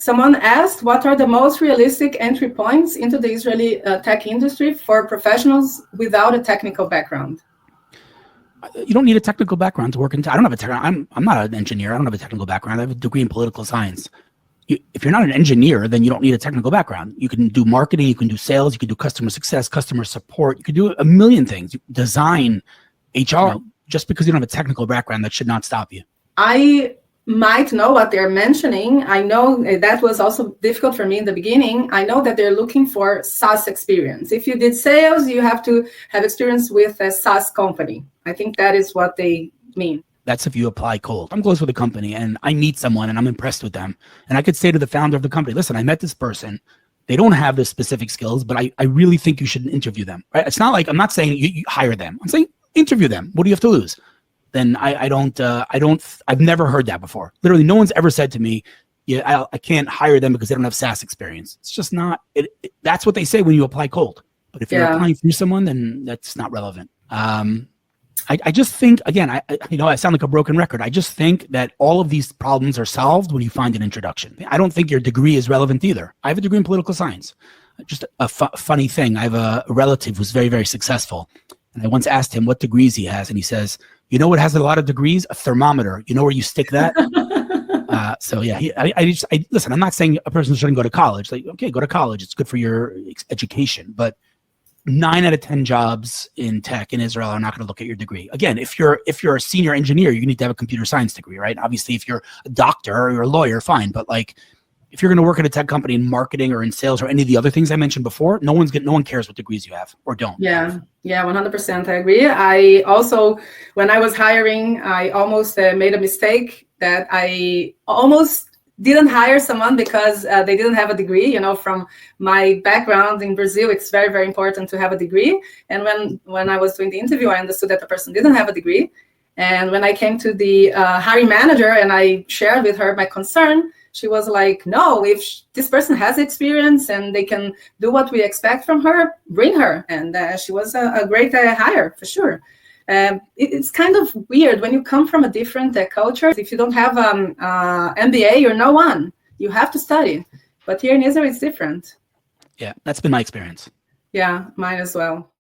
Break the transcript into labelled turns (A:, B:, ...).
A: Someone asked, what are the most realistic entry points into the Israeli tech industry for professionals without a technical background?
B: You don't need a technical background to work in. I don't have a technical. I'm not an engineer. I don't have a technical background. I have a degree in political science. If you're not an engineer, then you don't need a technical background. You can do marketing. You can do sales. You can do customer success, customer support. You can do a million things. Design, HR. Just because you don't have a technical background, that should not stop you.
A: I might know what they're mentioning. I know that was also difficult for me in the beginning. I know that they're looking for SaaS experience. If you did sales, you have to have experience with a SaaS company. I think that is what they mean.
B: That's if you apply cold. I'm close with a company and I meet someone and I'm impressed with them. And I could say to the founder of the company, listen, I met this person. They don't have the specific skills, but I really think you should interview them. Right? It's not like, I'm not saying you hire them. I'm saying interview them. What do you have to lose? Then I've never heard that before. Literally, no one's ever said to me, yeah, I can't hire them because they don't have SaaS experience. It's just not, that's what they say when you apply cold. But if you're applying through someone, then that's not relevant. I just think, again, I sound like a broken record. I just think that all of these problems are solved when you find an introduction. I don't think your degree is relevant either. I have a degree in political science. Just a funny thing. I have a relative who's very, very successful. And I once asked him what degrees he has. And he says, you know what has a lot of degrees? A thermometer. You know where you stick that? So yeah, listen, I'm not saying a person shouldn't go to college. Like, okay, go to college. It's good for your education. But 9 out of 10 jobs in tech in Israel are not going to look at your degree. Again, if you're a senior engineer, you need to have a computer science degree, right? Obviously, if you're a doctor or you're a lawyer, fine. But like, if you're going to work at a tech company in marketing or in sales or any of the other things I mentioned before, no one cares what degrees you have or don't.
A: Yeah, 100%. I agree. I also, when I was hiring, I almost made a mistake that I almost didn't hire someone because they didn't have a degree. You know, from my background in Brazil, it's very, very important to have a degree. And when I was doing the interview, I understood that the person didn't have a degree. And when I came to the hiring manager and I shared with her my concern, she was like, no, if this person has experience and they can do what we expect from her, bring her. And she was a great hire for sure. It's kind of weird when you come from a different culture. If you don't have MBA, you're no one. You have to study. But here in Israel, it's different.
B: Yeah, that's been my experience.
A: Yeah, mine as well.